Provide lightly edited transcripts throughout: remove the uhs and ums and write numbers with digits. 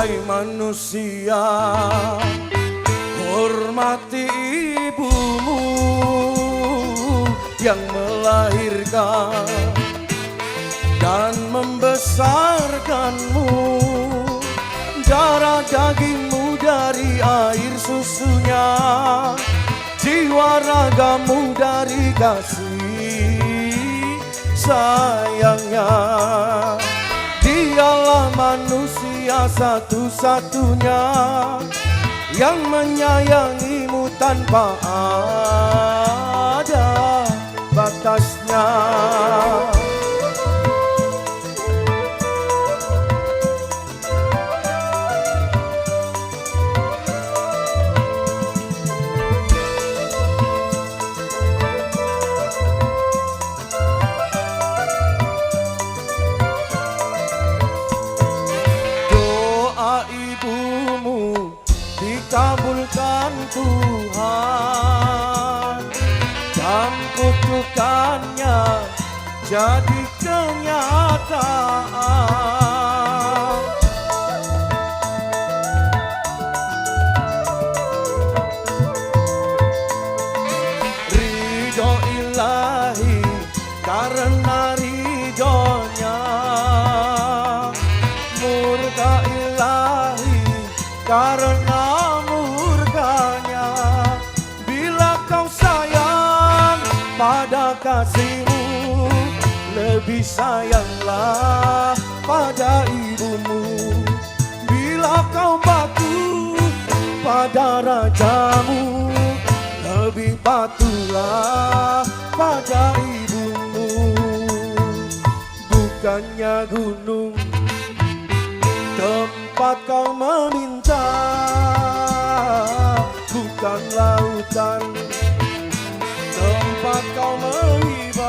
Hai manusia, hormati ibumu yang melahirkan dan membesarkanmu. Darah dagingmu dari air susunya, jiwa ragamu dari kasih sayangnya. Dialah manusia satu-satunya yang menyayangimu tanpa ada batasnya. Kabulkan Tuhan dan kutukannya jadi kenyataan. Ridho ilahi karena ridhonya, murka ilahi karena pada kasihmu, lebih sayanglah pada ibumu. Bila kau patuh pada rajamu, lebih patuhlah pada ibumu. Bukannya gunung tempat kau meminta, bukan lautan tempat kau menghibah,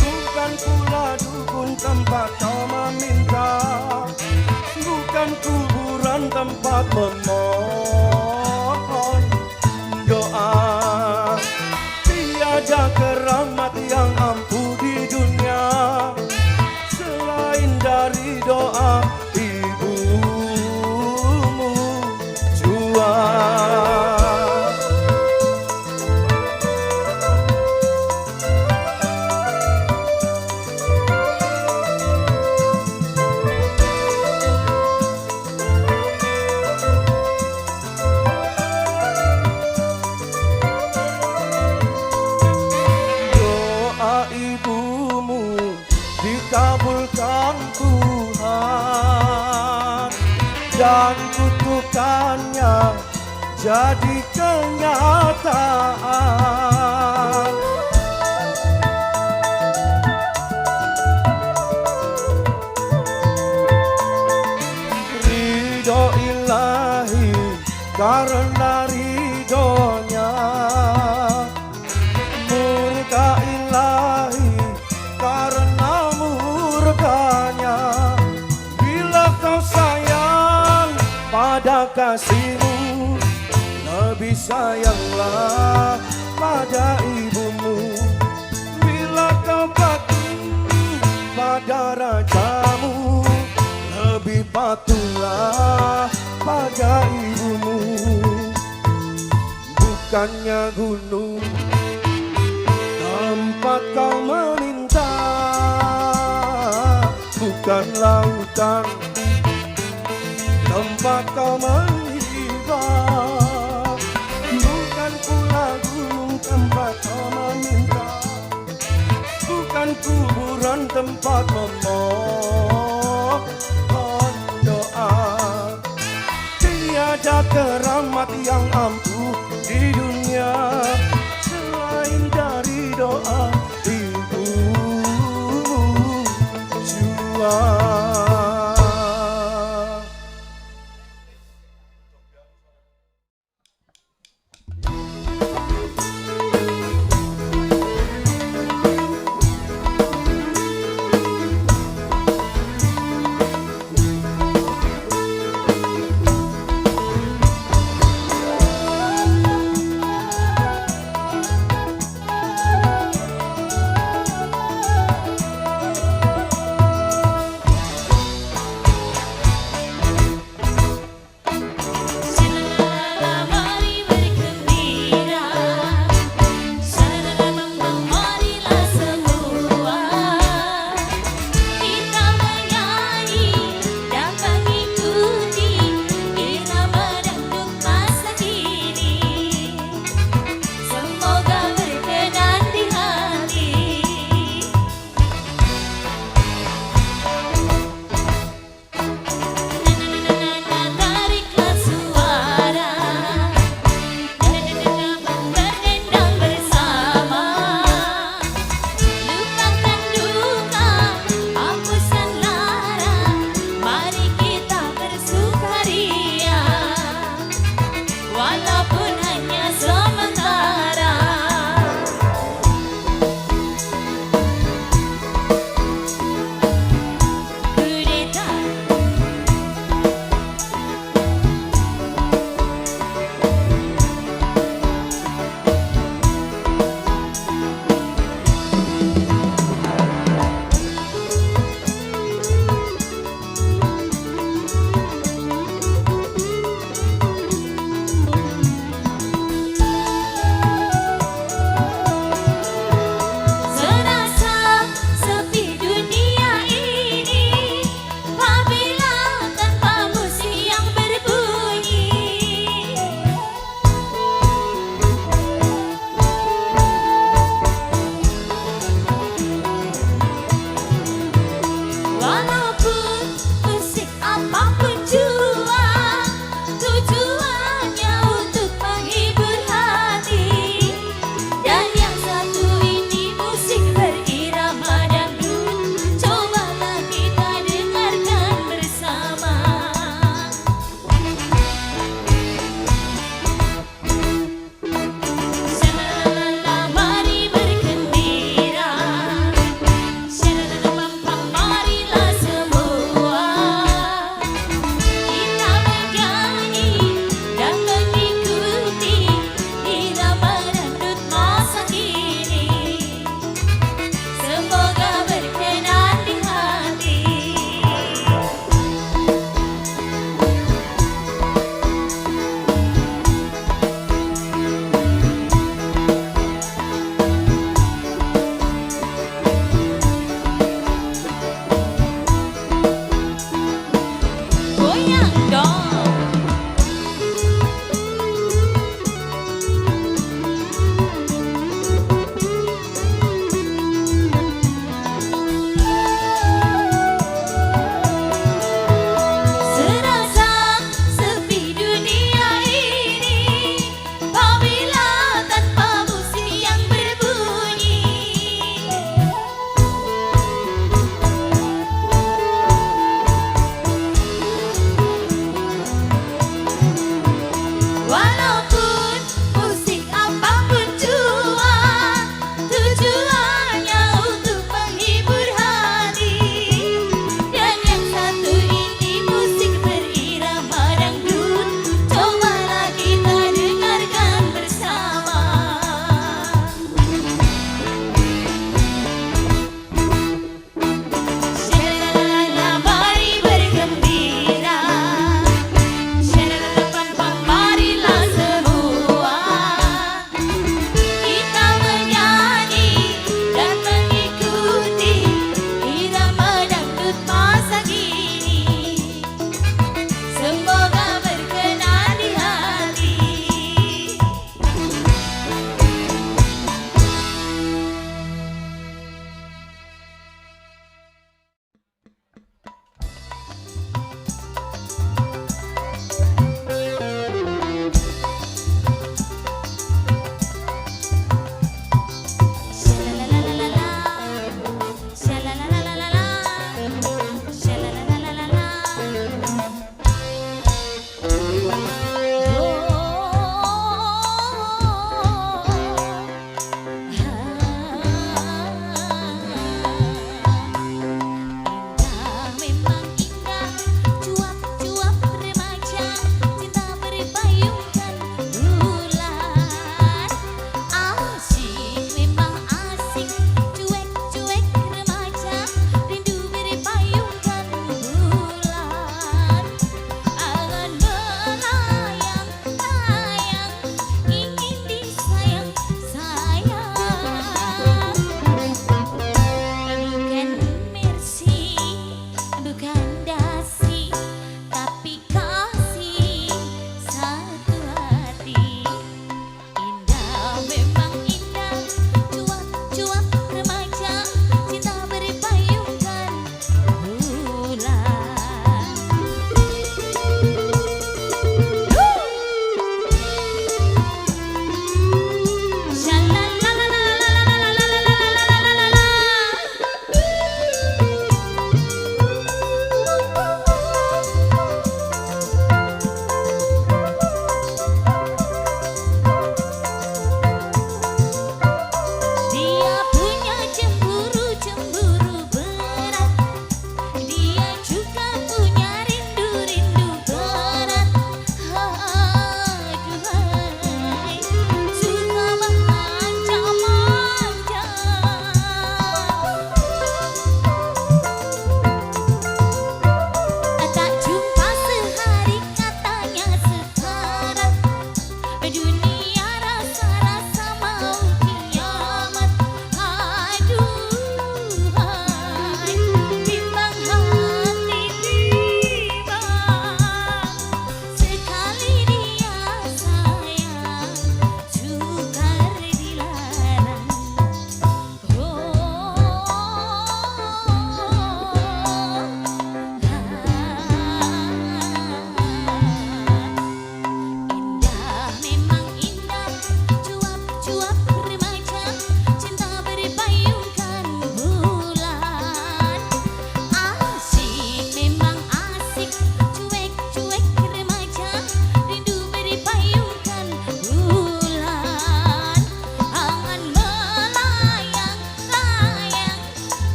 bukan pula dukun tempat kau meminta, bukan kuburan tempat memohon doa. Tiada keramat yang ampuh di dunia selain dari doa ibumu jua. Kabulkan Tuhan dan kutukannya jadi kenyataan. Ridho ilahi karena ridhonya, murka ilahi karena murkanya. Bila kau sayang pada kasihmu, lebih sayanglah pada ibumu. Bila kau patuh pada rajamu, lebih patuhlah pada ibumu. Bukannya gunung tempat kau meminta, bukan lautan tempat kau menghibah, bukan pula gunung tempat kau meminta, bukan kuburan tempat memohon doa. Tiada keramat yang ampuh di dunia selain dari doa ibumu jua.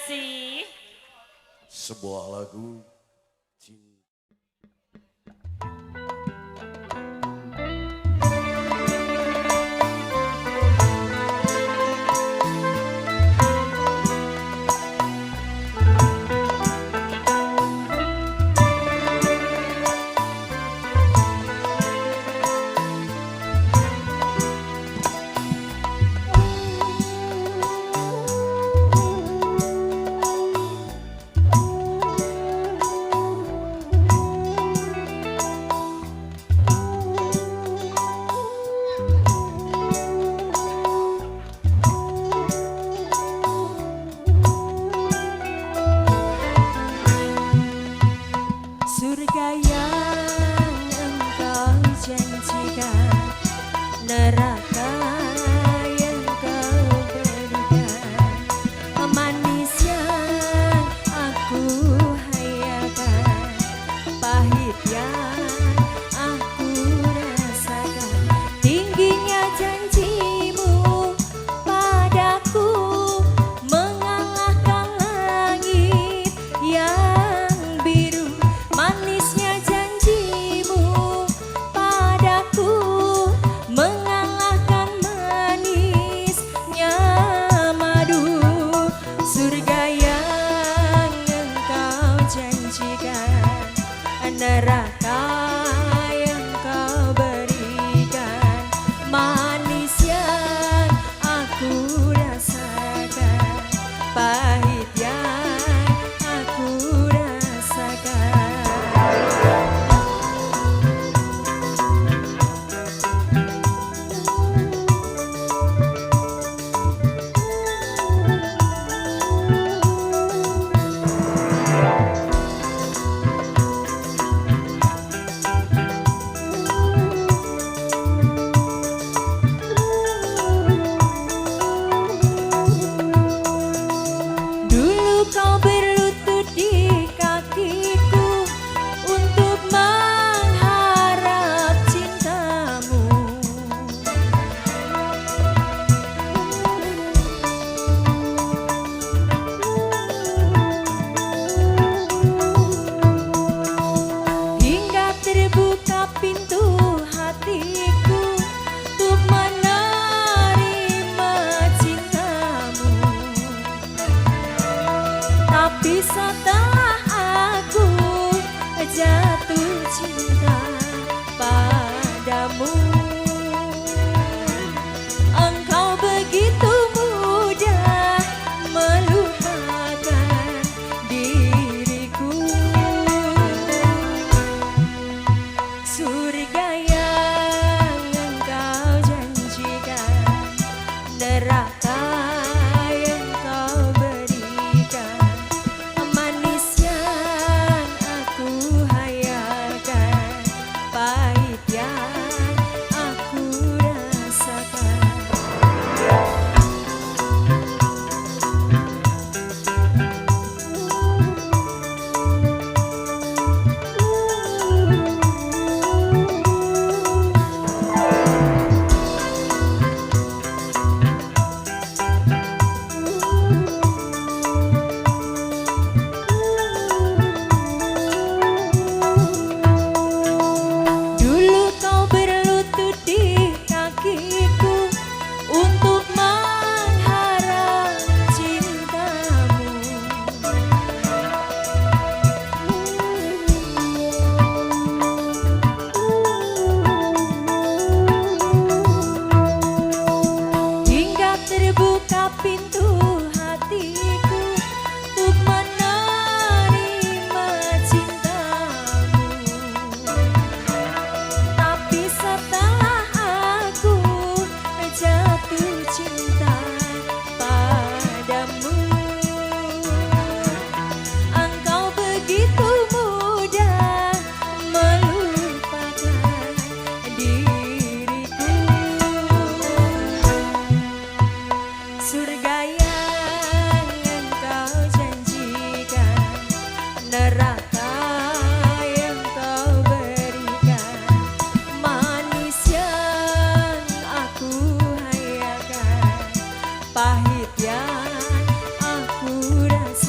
sih? Sebuah lagu cinta. Surga yang engkau janjikan, neraka yang kau berikan, manis yang aku hayakan, pahit yang aku rasakan, tingginya janjimu padaku mengalahkan langit yang biru. Manisnya janjimu padaku mengalahkan manisnya madu. Surga yang engkau janjikan, neraka yang kau berikan, manis yang aku rasakan, pahit yang aku rasakan. Dulu kau berlutut di kakiku untuk mengharap cintamu. Hingga terbuka pintu hatiku untuk menerima cintamu. Tapi setelah aku jatuh cinta padamu, engkau begitu mudah melupakan diriku. Surga yang engkau janjikan, neraka yang kau berikan, manis yang aku hayalkan, pahit yang aku rasakan. Dulu kau berlutut di kakiku untuk mengharap cintamu. Hingga terbuka pintu hatiku untuk menerima cintamu. Tapi setelah aku jatuh cinta padamu, engkau begitu mudah melupakan diriku. Surga yang engkau janjikan, neraka yang kau berikan, manis yang aku hayakan, pahit yang aku rasakan.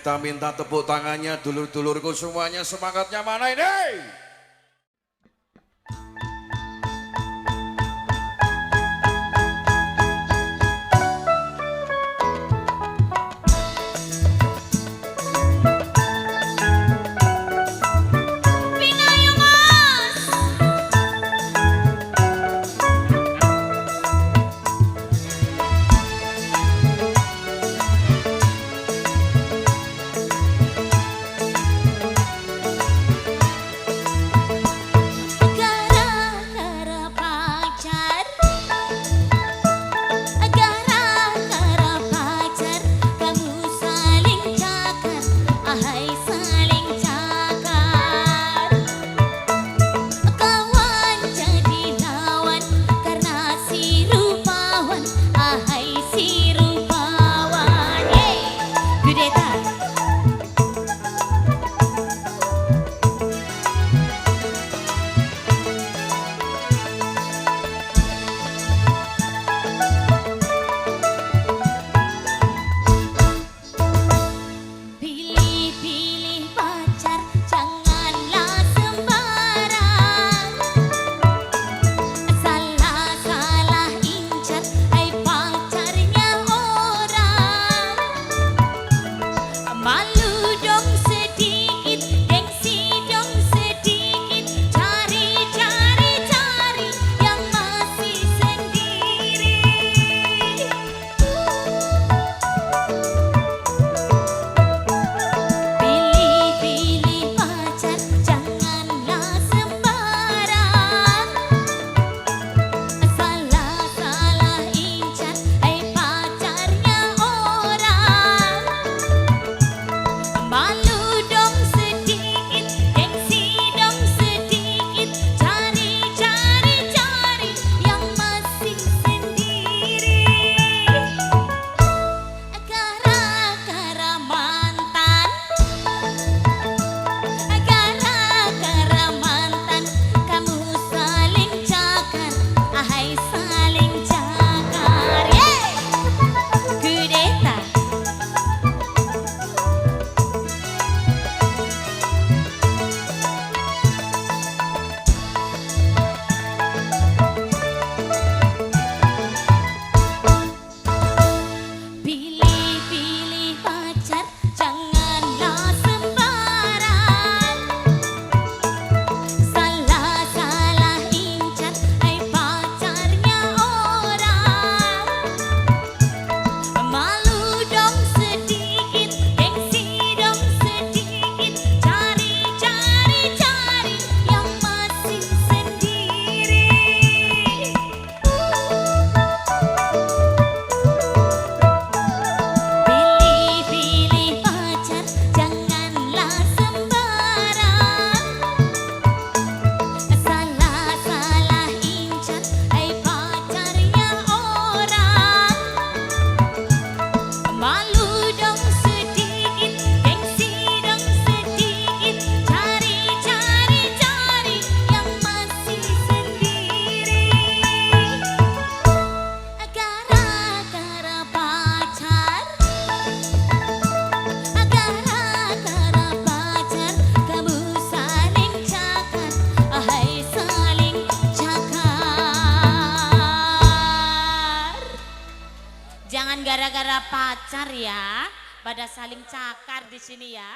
Kita minta tepuk tangannya dulur-dulurku semuanya, semangatnya mana ini? Gara-gara pacar ya, pada saling cakar di sini ya.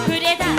Kudeta.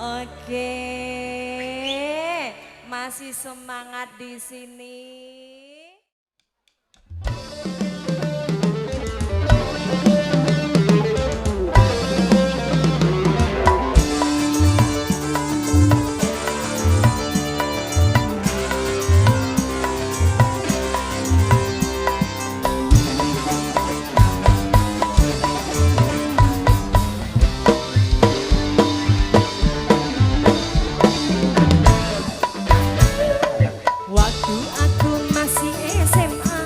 Oke, masih semangat di sini. Waktu aku masih SMA,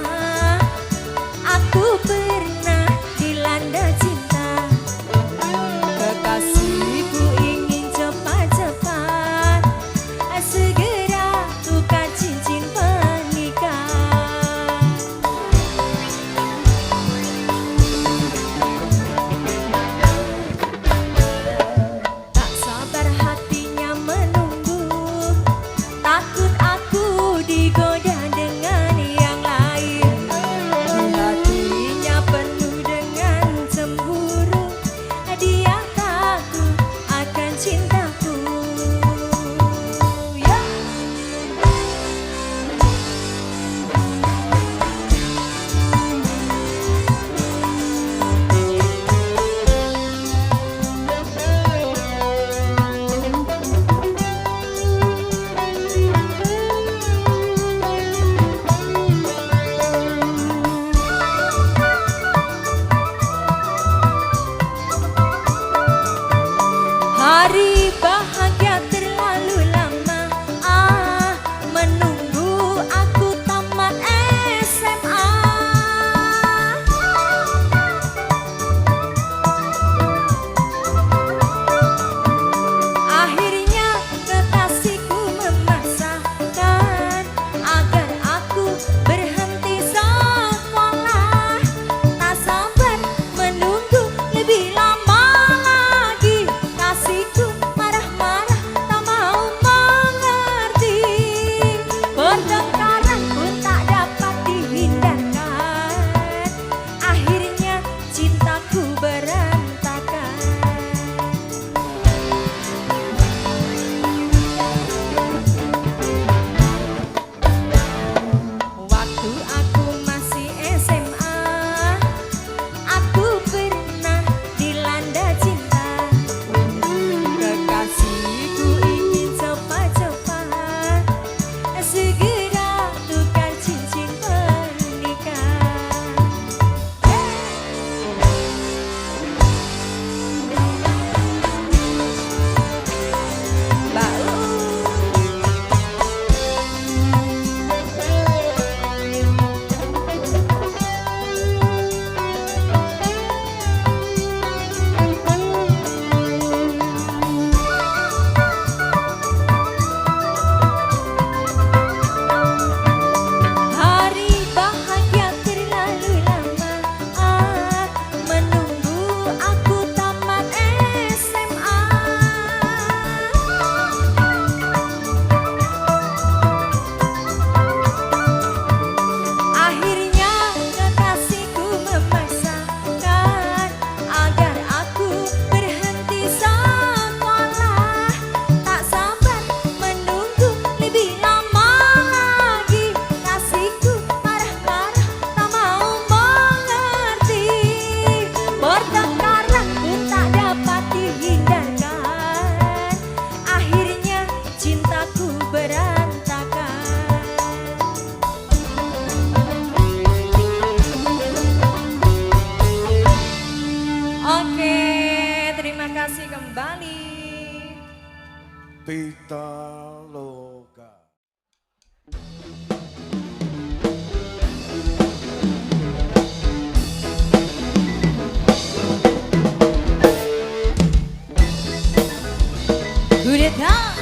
aku pernah dilanda cinta. Kekasihku ingin cepat-cepat segera tukar cincin pernikahan. Tak sabar hatinya menunggu, takut aku digoda dengan yang lain. Di hatinya penuh dengan cemburu, dia takut akan cintaku. Ya. Hari bahagia terlalu lama, menunggu aku tamat SMA. Akhirnya kekasihku memaksakan agar aku berhenti sekolah. Tak sabar menunggu lebih lama lagi, kasihku marah-marah tak mau mengerti. Pertengkaran pun tak dapat dihindarkan, akhirnya cintaku berantakan. Waktu aku masih SMA, aku pernah dilanda cinta. Kekasihku ingin cepat-cepat segera tukar cincin pernikahan. Bau. Hari bahagia terlalu lama, menunggu aku tamat SMA. Akhirnya kekasihku memaksakan agar aku berhenti sekolah. Tak sabar menunggu lebih lama lagi, kasihku marah-marah tak mau mengerti. Pertengkaran pun tak dapat dihindarkan, akhirnya cintaku berantakan. Oke, terima kasih kembali. Pitaloka. Kudeta.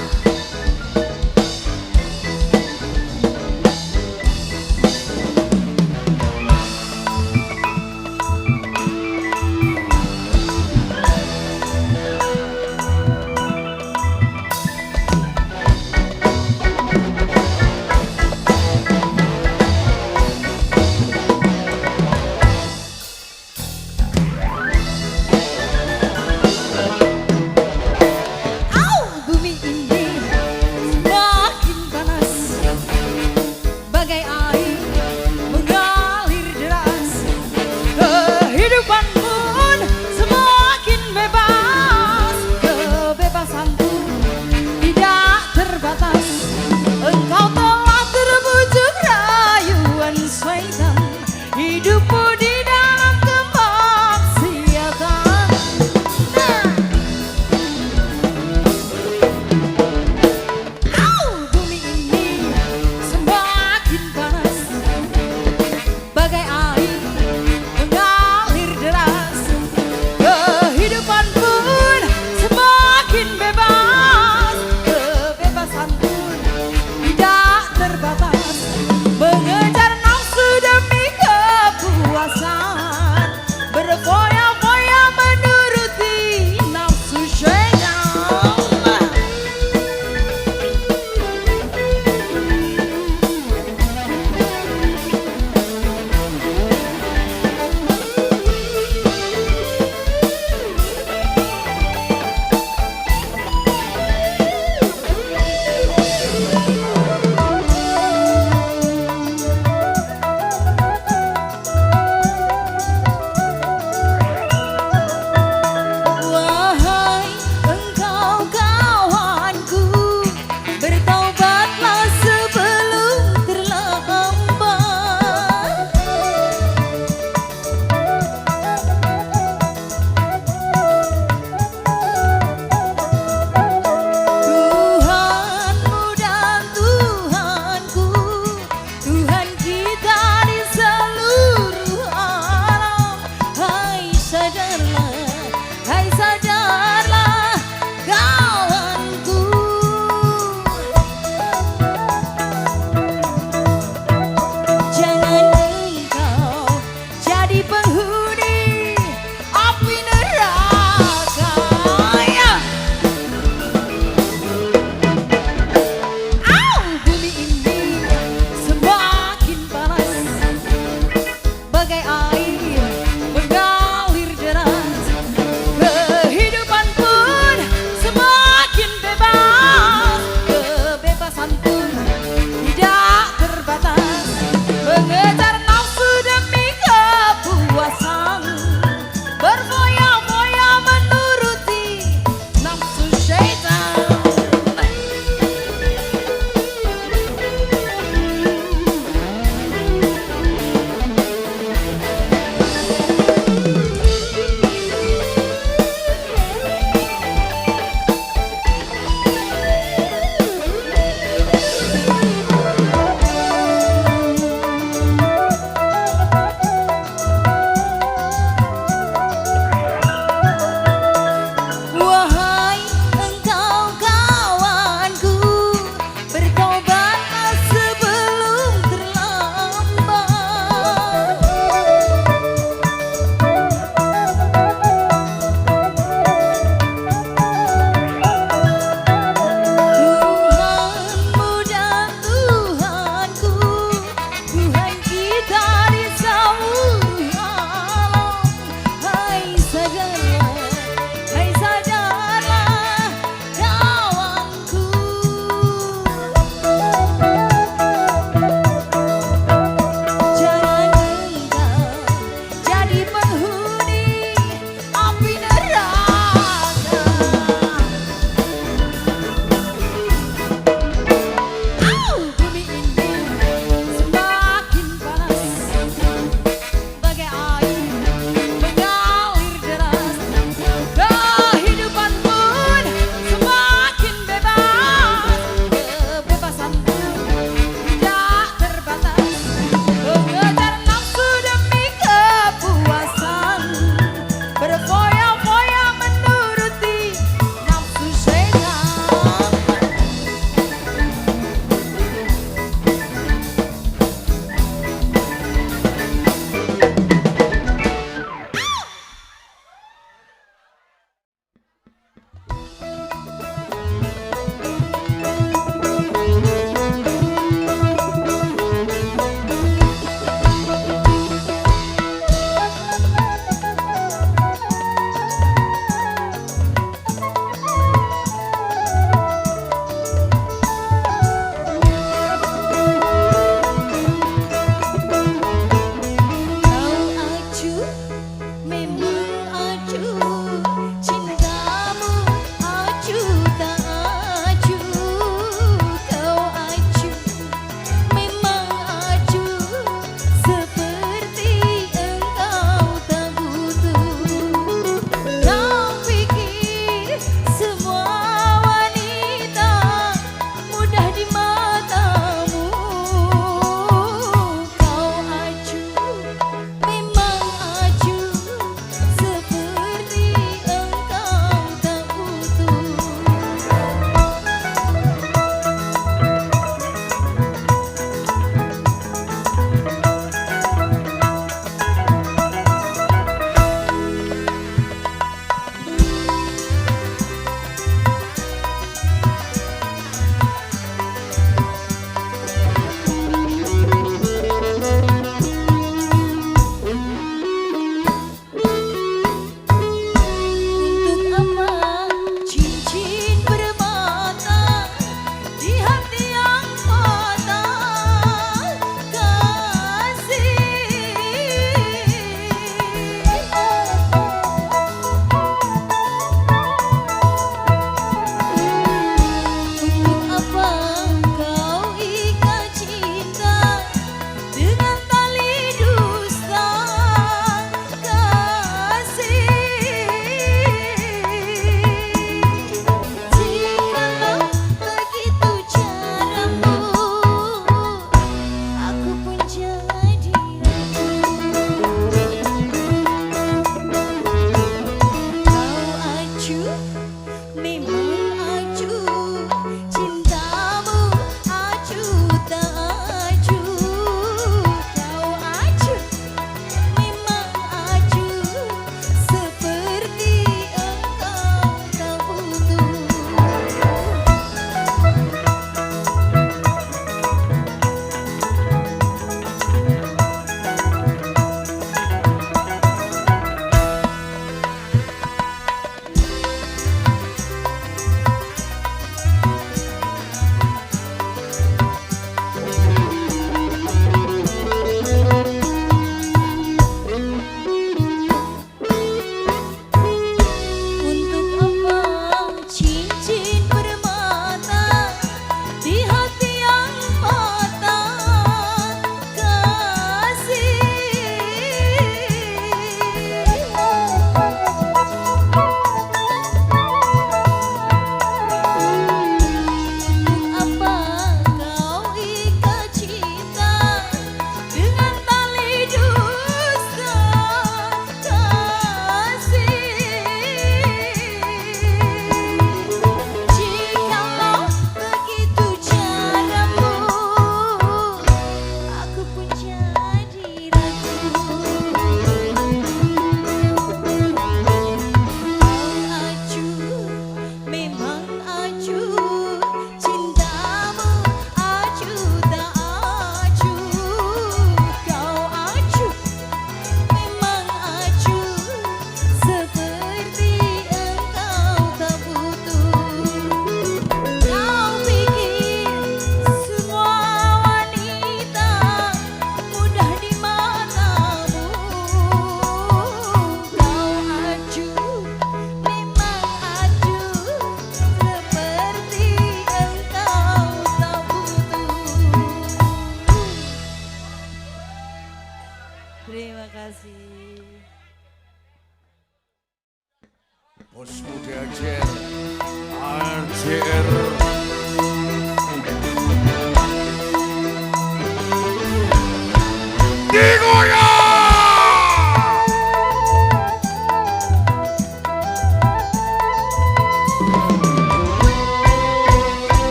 kasih. Bos muda AJR. AJR.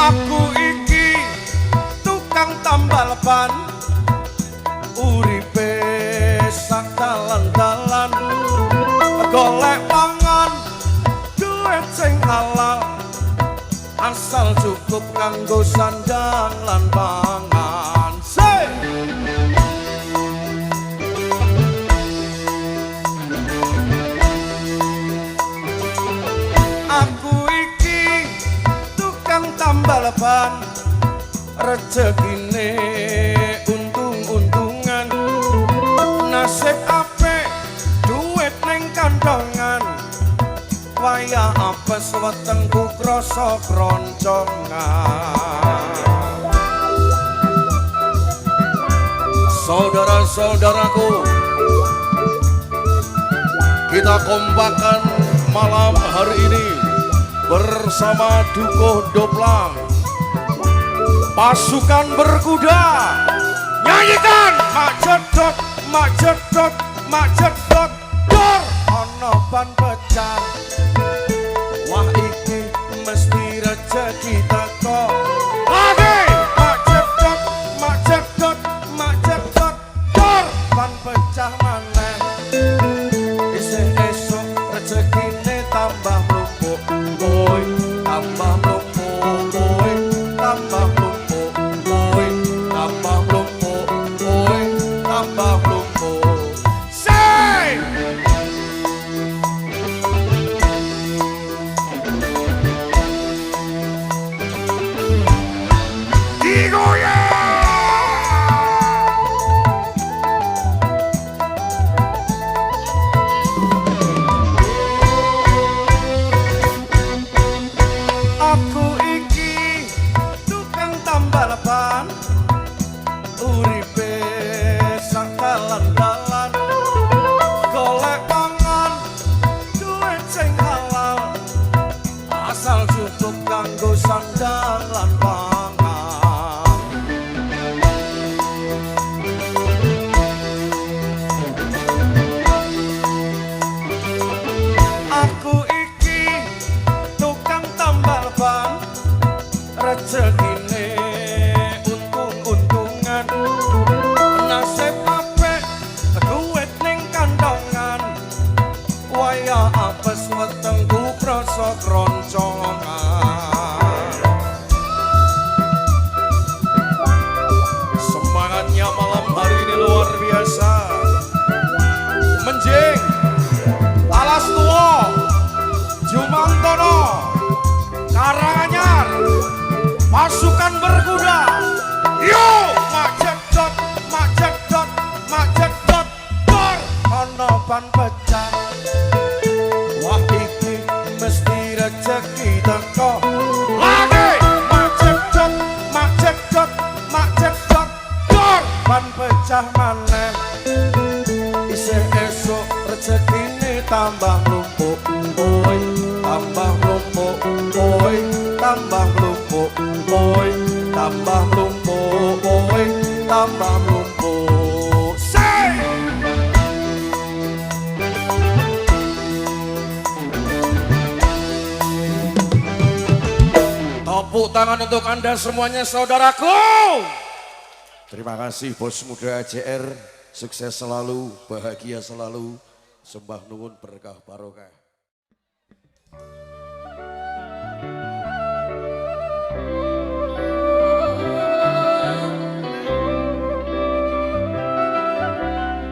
Aku iki tukang tambal ban, uripe sak dalan-dalan, golek pangan duit sing halal, asal cukup kanggo sandang lan pangan. Say! Aku iki tukang tambal ban, rezekine untung-untungan, nasib apik duit ning kandongan, wayah apes wetengku krasa kroncongan. Saudara-saudaraku, kita kompakan malam hari ini bersama Dukuh Doplang, pasukan berkuda, nyanyikan mak jedot, mak jedot, mak jedot, dor ono ban pecah. Wah iki mesti rezeki teko. Lagi mak jedot, mak jedot, mak jedot, dor ban pecah maneh. Isih esuk rezekine tambah mlumpuk, boy, tambah mlumpuk, boy, tambah mlumpuk, boy, tambah mlumpuk, boy, tambah mlumpuk. Say! Aku iki tukang tambal ban, uripe sak dalan-dalan, golek pangan duit sing halal, asal cukup kanggo sandang lan pangan. Aku iki tukang tambal ban, rezekine untung-untungan, nasib apik duit ning kandongan, wayah apes wetengku krasa kroncongan. Semangatnya malam hari ini luar biasa. Menjing, Alas Tua, Jumantono, Karanganyar, pasukan berkuda. Yo, mak jedot, mak jedot, mak jedot, dor ono ban pecah. Wah iki mesti rezeki teko. Lagi mak jedot, mak jedot, mak jedot, dor ban pecah maneh. Isih esuk rezekine tambah mlumpuk, boy, tambah mlumpuk, boy, tambah mlumpuk, boy, tambah mlumpuk, boy, tambah mlumpuk. Say! Tepuk tangan untuk Anda semuanya saudaraku. Terima kasih Bos Muda AJR. Sukses selalu, bahagia selalu. Sembah nuwun berkah barokah.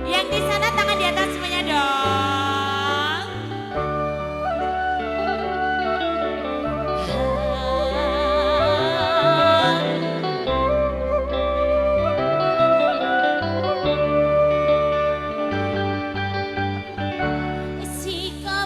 Yang di sana tangan di atas semuanya dong. Sikap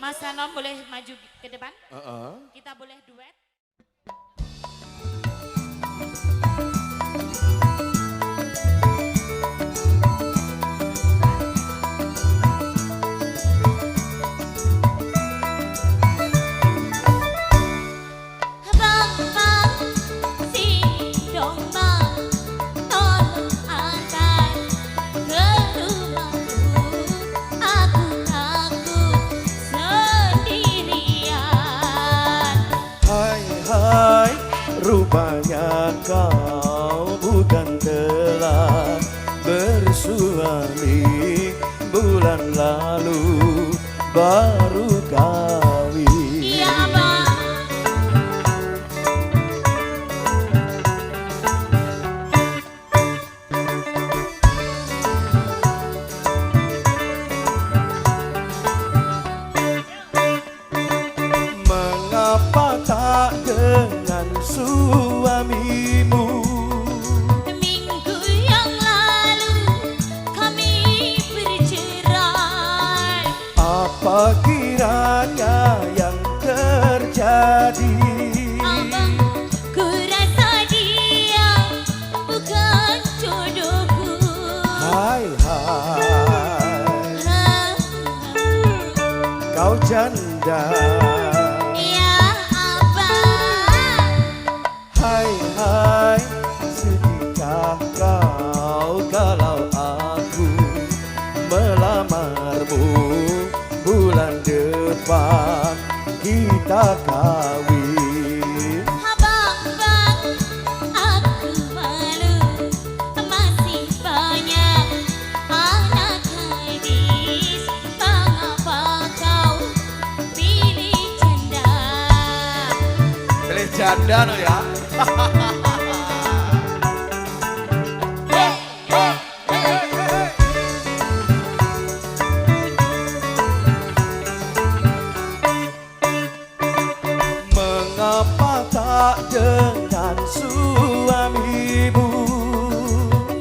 Mas Anom boleh maju ke depan? Heeh. Kita boleh duet? Rupanya kau bukan telah bersuami, bulan lalu baru kawin. Iya bang. Mengapa tak dengan suamimu? Minggu yang lalu kami bercerai. Apa kiranya yang terjadi? Abang, ku rasa dia bukan jodohku. Hai kau janda. Ya abang. Hai sedihkah kau kalau aku melamarmu? Bulan depan kita kawin. Abang, bang, aku malu. Masih banyak anak gadis. Mengapa kau pilih janda? Pilih janda no ya. Mengapa tak dengan suamimu?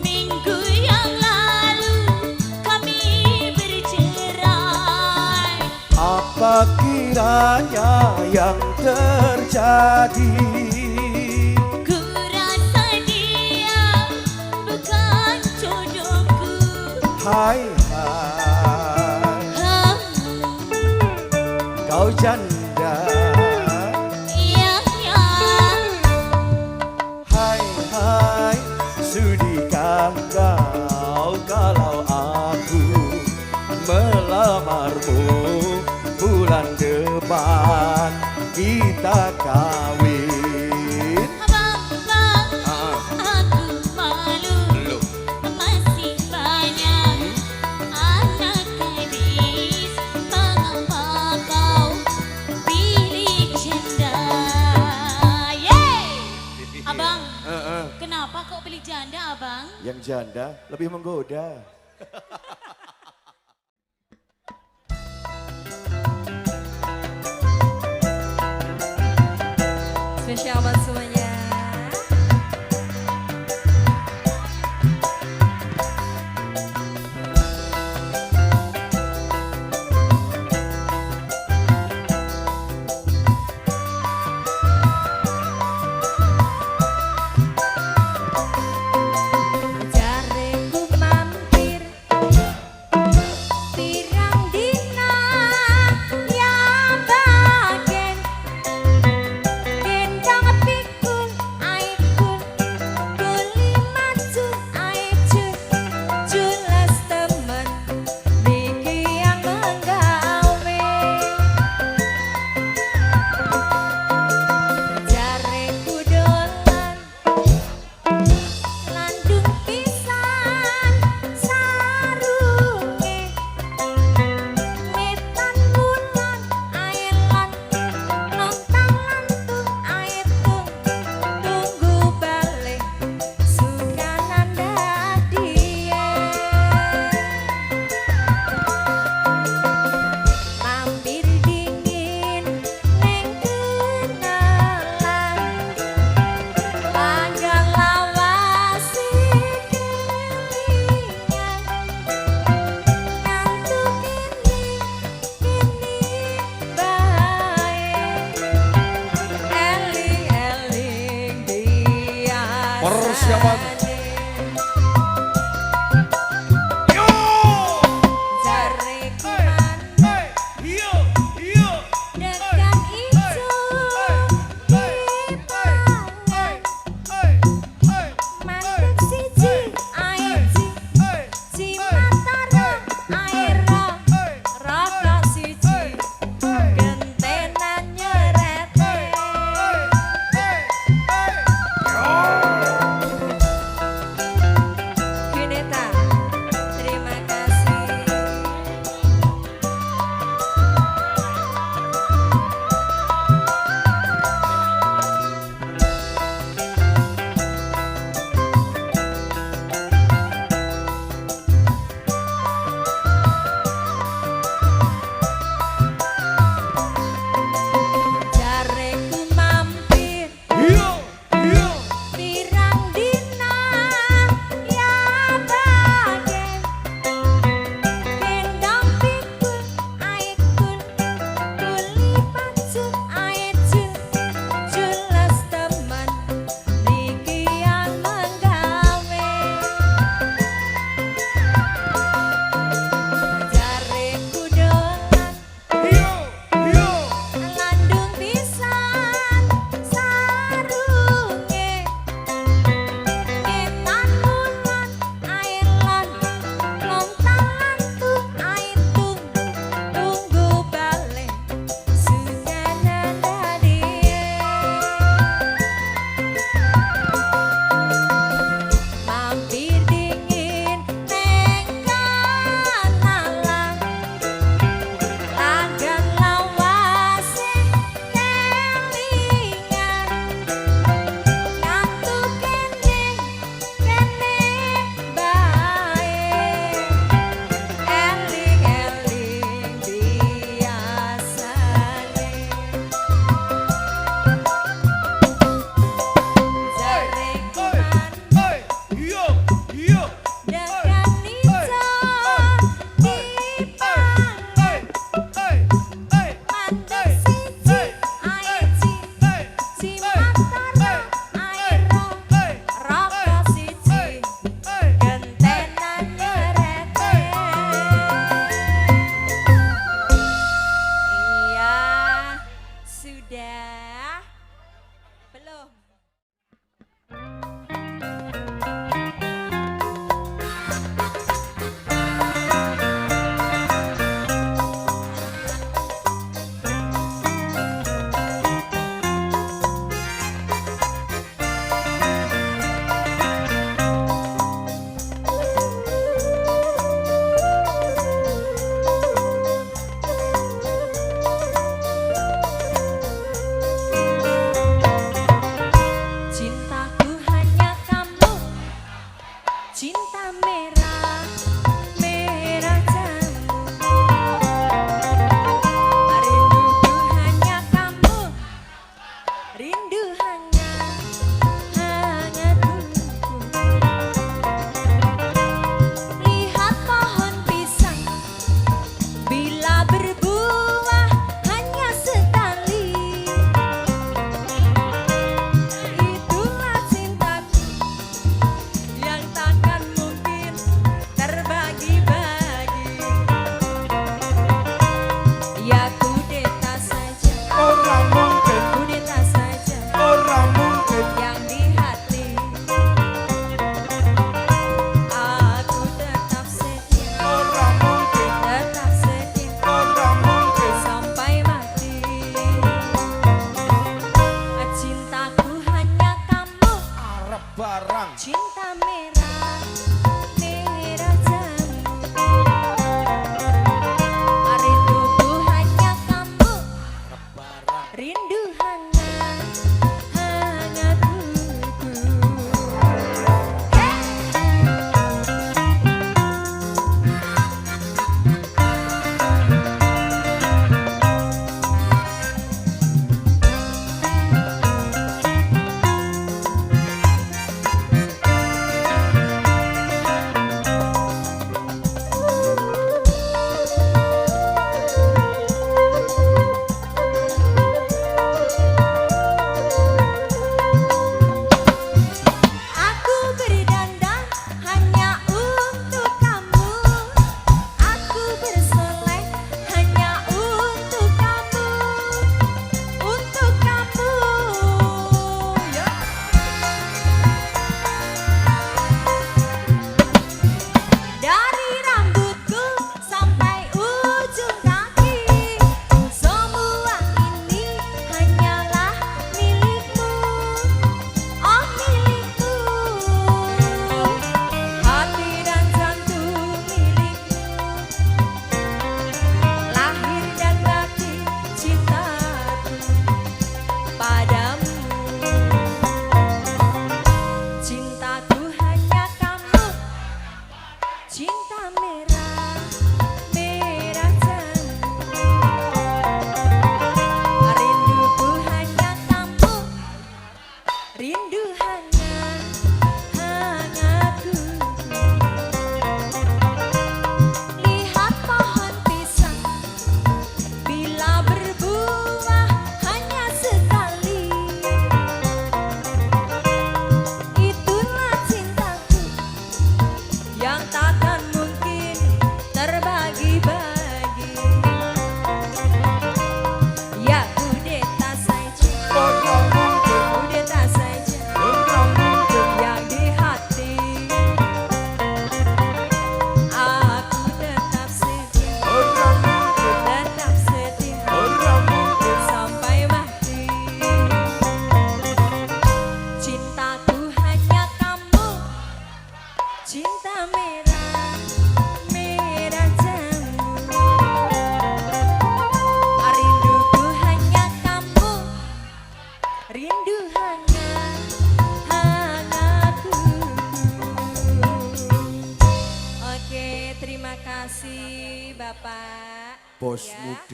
Minggu yang lalu kami bercerai. Apa kiranya yang terjadi? Ku rasa dia bukan jodohku. Hai kau janda. Iya, ya. Hai sudihkah kau kalau aku melamarmu? Bulan depan kita kawin. Abang, bang, Ah, aku malu. lu. Masih banyak anak gadis. Mengapa kau pilih janda? Yeay! Abang, kenapa kau pilih janda, abang? Yang janda lebih menggoda. Spesial buat semuanya. Jareku mampir pirang dina ya bagen gendang siapa? Yo! Jareku mandir Iyo, iyo. dekan ijo mandek siji aiji Cimatara aero rokok siji gentenan nyerete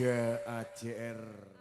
Muda AJR.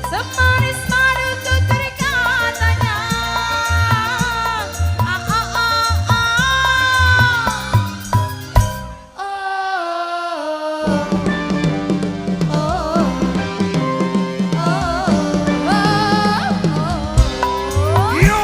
Semanis madu tutur katanya. Ah, ah, ah, ah. Oh, oh, oh, oh. Yo!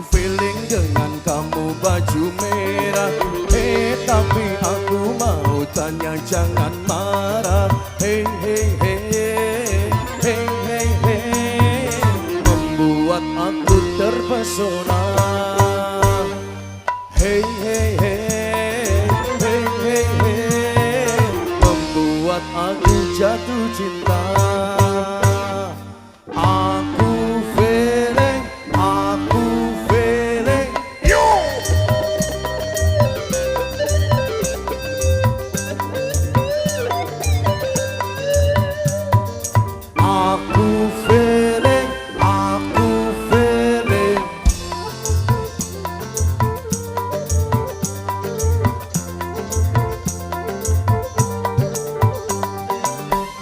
feeling dengan kamu baju merah. Tapi aku mau tanya jangan marah. Hey hey hey, hey hey hey, membuat aku terpesona. Hey hey hey, hey hey hey, membuat aku jatuh cinta. Aku feeling, yo. Aku feeling,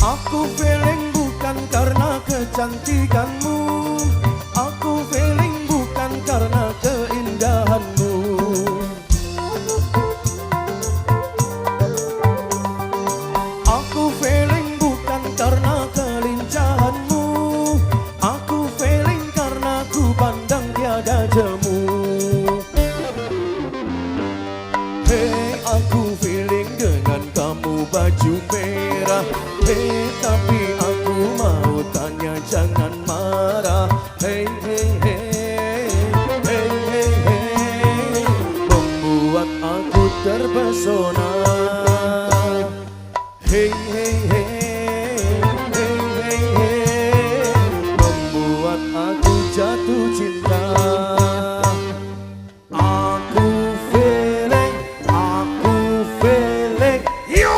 aku feeling bukan karena kecantikanmu. Aku feeling bukan karena keindahanmu. Aku feeling bukan karena kelincahanmu. Aku feeling karena ku pandang tiada jemu. Hey, aku feeling dengan kamu baju merah. Hey, tapi aku mau tanya jangan marah. Hey, hey, hey, hey, hey, hey, membuat aku terpesona. Hey, hey, hey, hey, hey, hey, membuat aku jatuh cinta. Aku feeling, yo.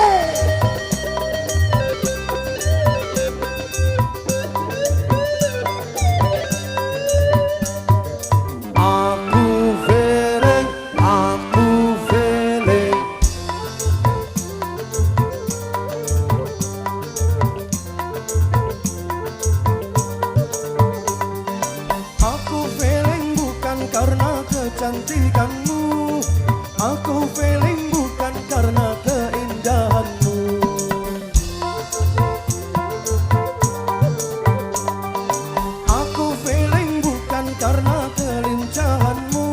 Karena kecantikanmu, aku feeling bukan karena keindahanmu. Aku feeling bukan karena kelincahanmu.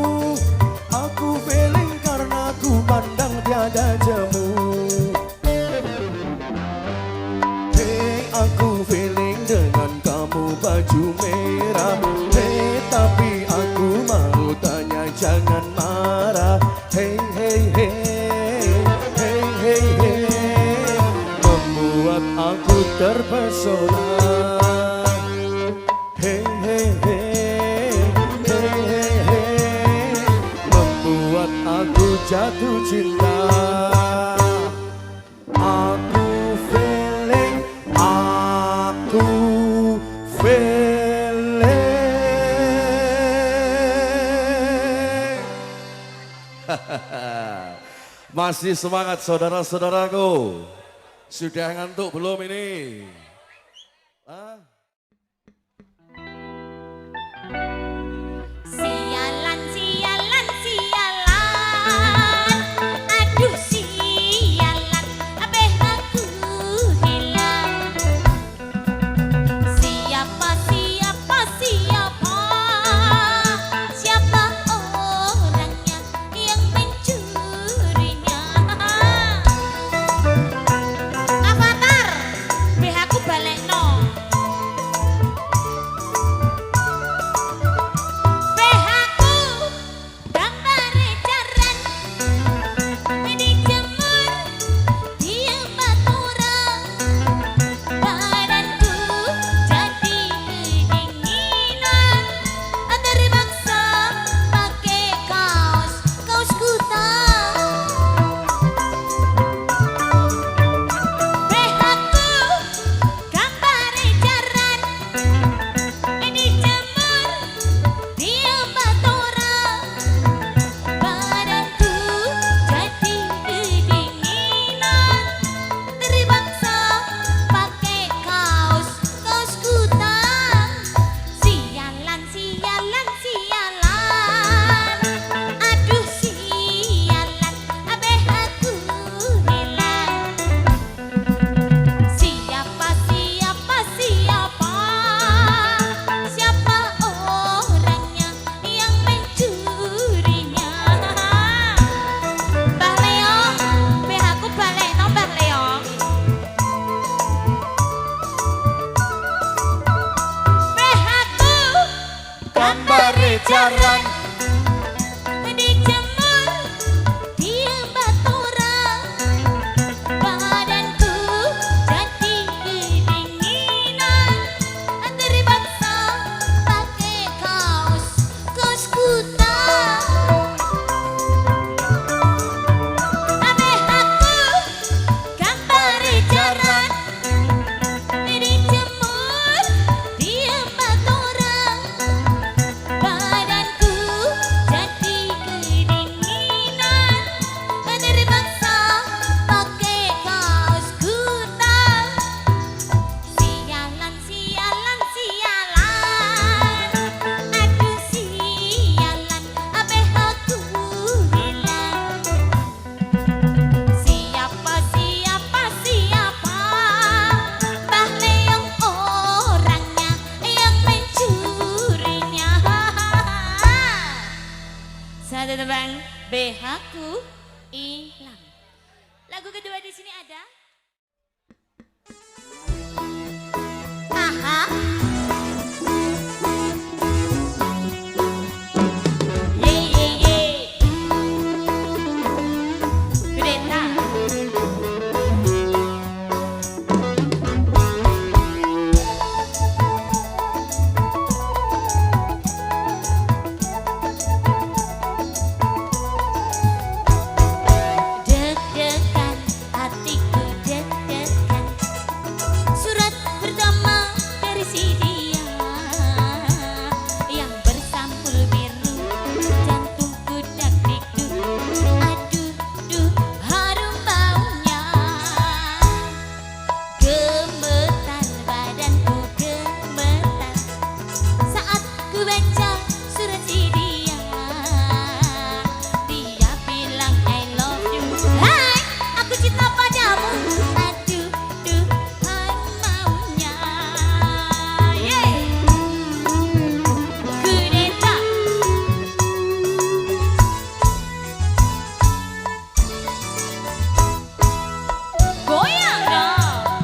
Aku feeling karena ku pandang tiada jemu. Hey, aku feeling dengan kamu baju merah. Hey, tapi aku mau tanya jangan marah. Hey hey hey, hey hey hey, membuat aku terpesona. Hey hey hey, hey hey hey, membuat aku jatuh cinta. Aku feeling, Masih semangat saudara-saudaraku. Sudah ngantuk belum ini? Hah? Sialan, sialan, sialan. Aduh sialan, abeh aku hilang. Siapa, siapa, siapa? Siapa orangnya yang mencurinya? Avatar, beh aku gambare jaran dijemur di baturan, badanku jadi kedinginan, terpaksa pakai kaos kutang. Abeh aku gambare jaran dijemur di baturan, badanku jadi kedinginan, terpaksa pakai kaos kutang. Sialan, sialan, sialan, aduh sialan, abeh aku hilang. Siapa, siapa, siapa, Mbah Leong orangnya yang mencurinya. Satu tebang, BH-ku hilang. Lagu kedua di sini ada. Aha. Ye ye ye. Greta. Deg-degan, hatiku deg-degan. Surat pertama dari si dia yang bersampul biru, jantungku dak-dikduk. Aduh, duh, harum baunya. Gemetar badanku, gemetar saat ku baca surat si dia. Dia bilang I love you. Hai, aku cinta padamu. Aduh, duh, harum maunya. Yeay. Kudeta. Goyang dong.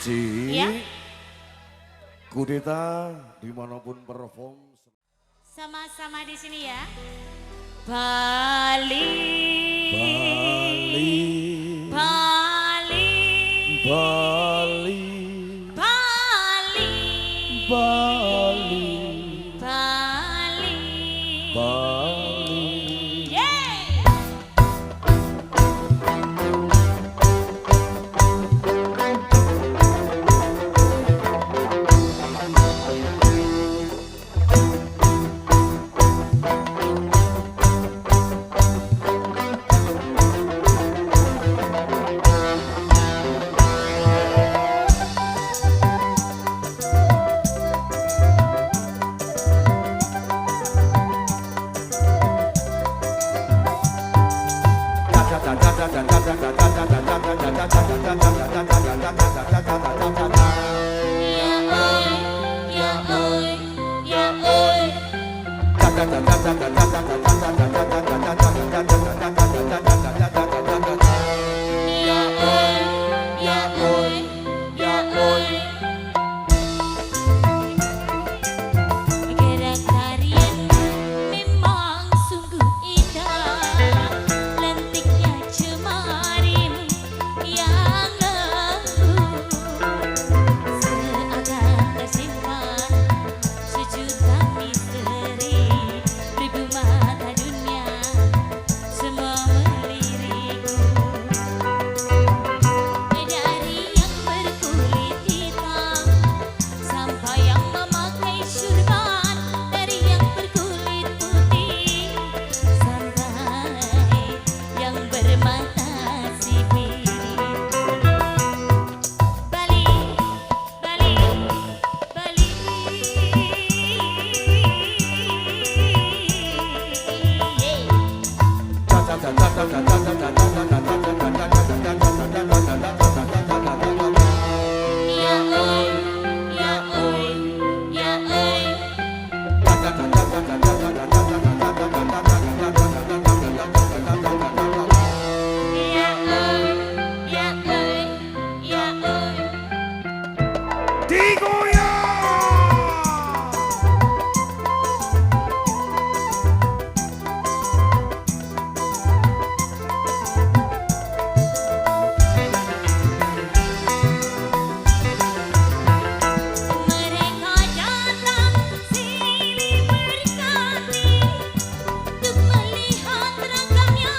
Ci. Ya. Kudeta dimanapun perform. Sama-sama di sini ya. Bali. Bali. Bali. Bali. Bali. Bali. Bali. Bali. Yeay. Gerak tarian memang sungguh indah, lentiknya cemarimu yang lembut, seakan tersimpan sejuta misteri, ribu mata dunia semua melirikku. Dari yang berkulit hitam sampai yang memakai syurban, dari yang berkulit putih sampai yang bermata sipit. Bali, Bali, Bali. Ya oi, ya oi, ya oi. Ya oi, ya oi, ya oi. Mereka datang silih berganti untuk melihat ragamnya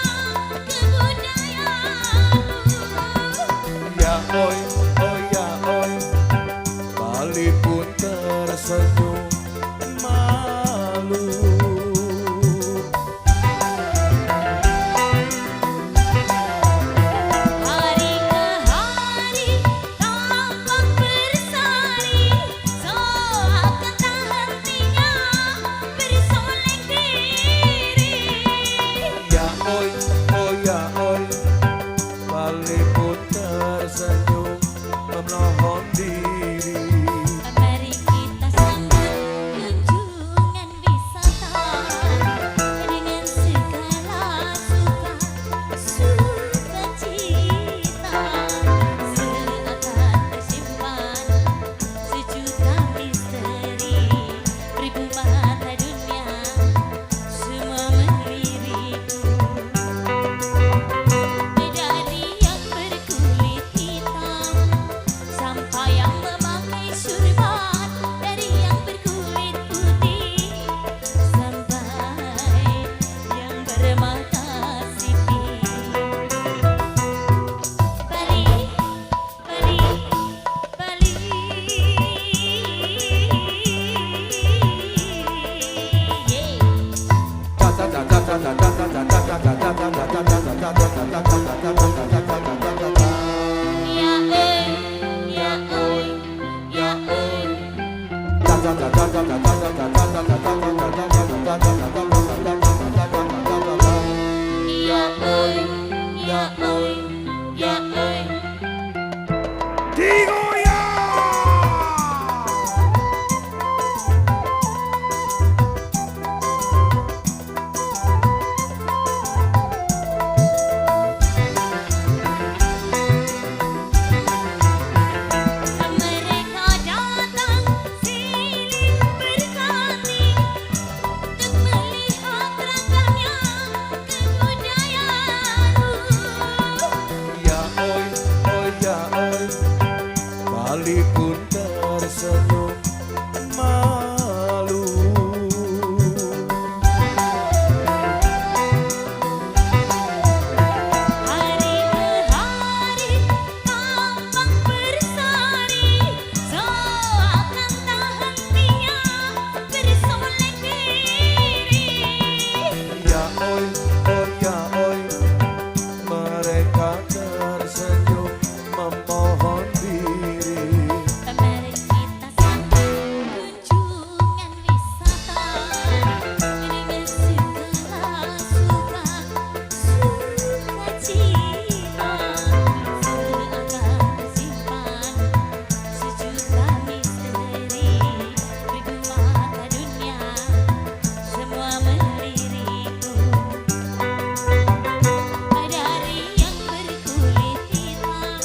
kebudayaan. Ya oi, oh ya oi, Bali pun tersenyum malu. Hari ke hari tampak bersari, seakan tak hentinya bersolek diri. Ya oi, oh ya oi, Bali pun tersenyum memohon diri. Mari kita sambut kunjungan wisata dengan segala sukacita, seakan tersimpan sejuta misteri, ribu mata dunia semua melirikku. Dari yang berkulit hitam sampai yang memakai syurban, dari yang berkulit putih sampai yang bermata sipit. Bali, Bali, Bali. Yeay. Ya oi, ya oi, ya oi. Ya oi, ya oi, ya oi. tersenyum malu. Hari ke hari tambang bersari, seakan tak hentinya bersolek diri. Ya oi, oh ya oi, mereka tersenyum memohon diri. Mari kita sambut kunjungan wisata dengan segala suka cita. Seakan tersimpan sejuta misteri di mata dunia, semua melirikku. Dari yang berkulit hitam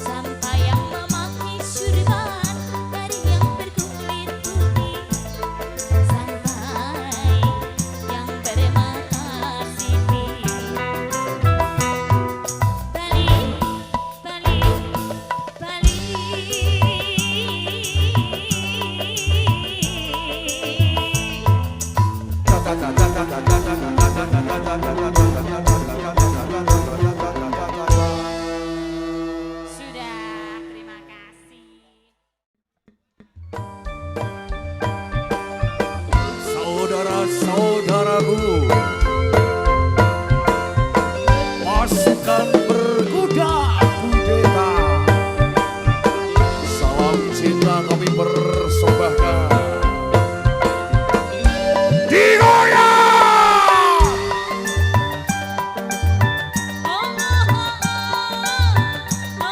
sampai yang memakai surban, dari yang berkulit putih sampai yang bermata sipit. Bali, Bali, Bali. Sudah, terima kasih. Saudara-saudaraku, pasukan berkuda kudeta, salam cinta kami persembahkan. Digoyang! Oh, oh, oh, oh, oh, oh.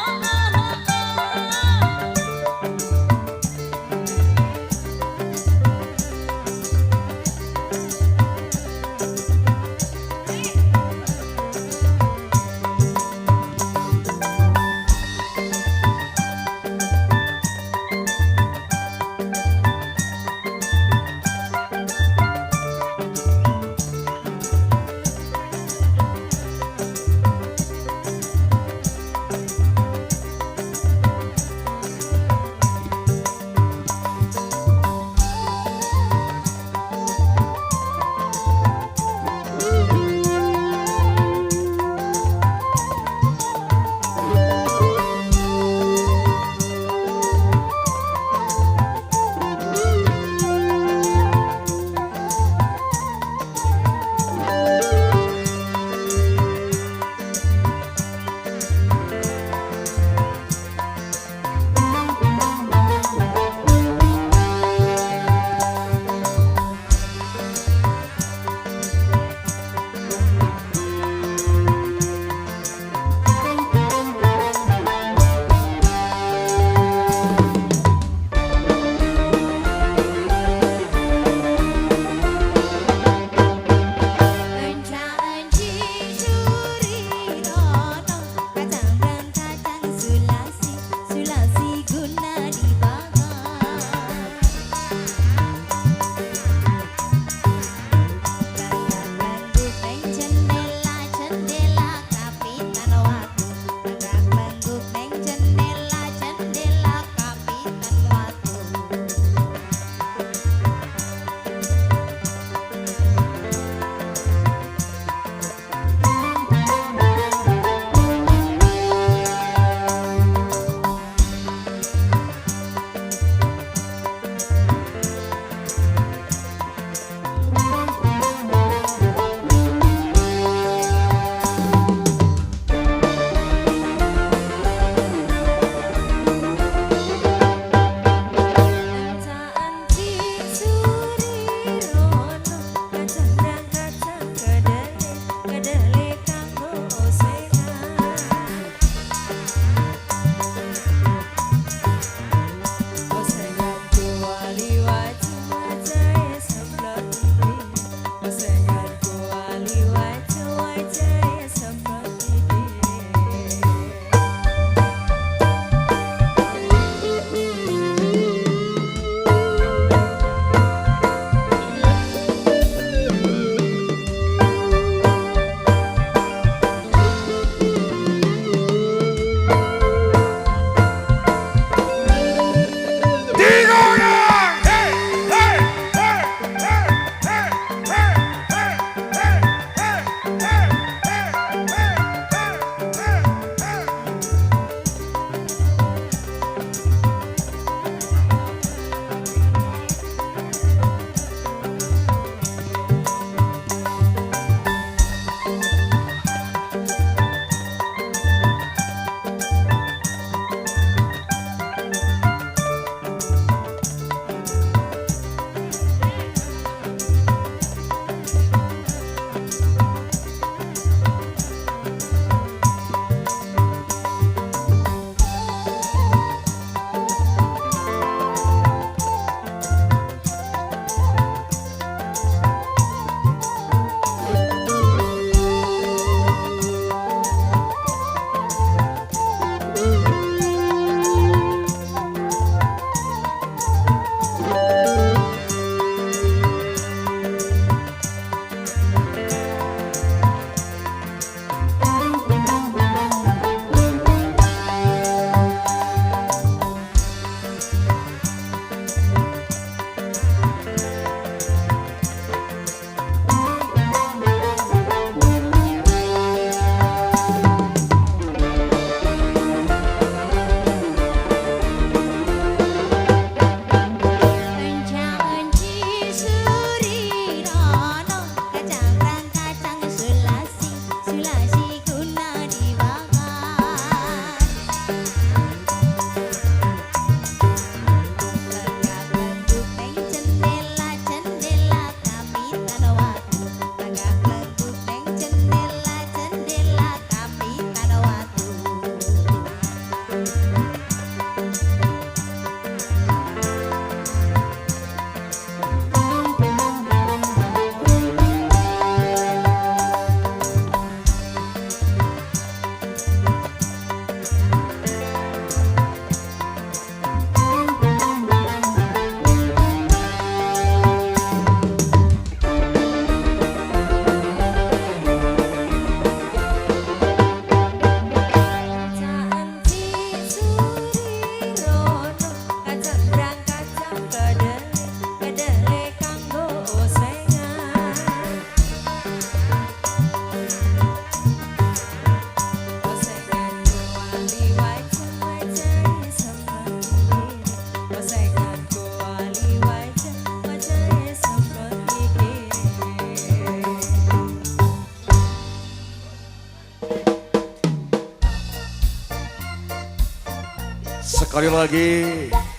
sekali lagi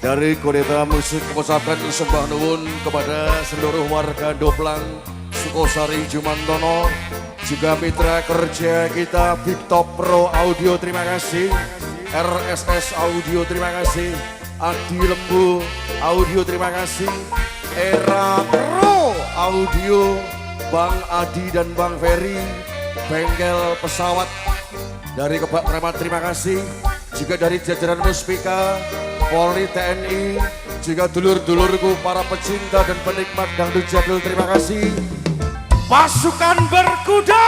dari Kudeta Musik mengucapkan sembah nuwun kepada seluruh warga Doblang, Sukosari, Jumantono, juga mitra kerja kita Big Top Pro Audio, terima kasih. RSS Audio, terima kasih. Adi Lembu Audio, terima kasih. Era Pro Audio, Bang Adi dan Bang Ferry, Bengkel Pesawat dari Kebak Premat, terima kasih. Juga dari jajaran Muspika, Polri, TNI, juga dulur-dulurku para pecinta dan penikmat dangdut jadul, terima kasih. Pasukan berkuda.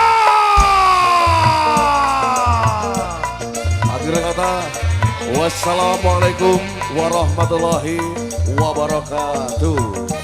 Akhir kata, wassalamualaikum warahmatullahi wabarakatuh.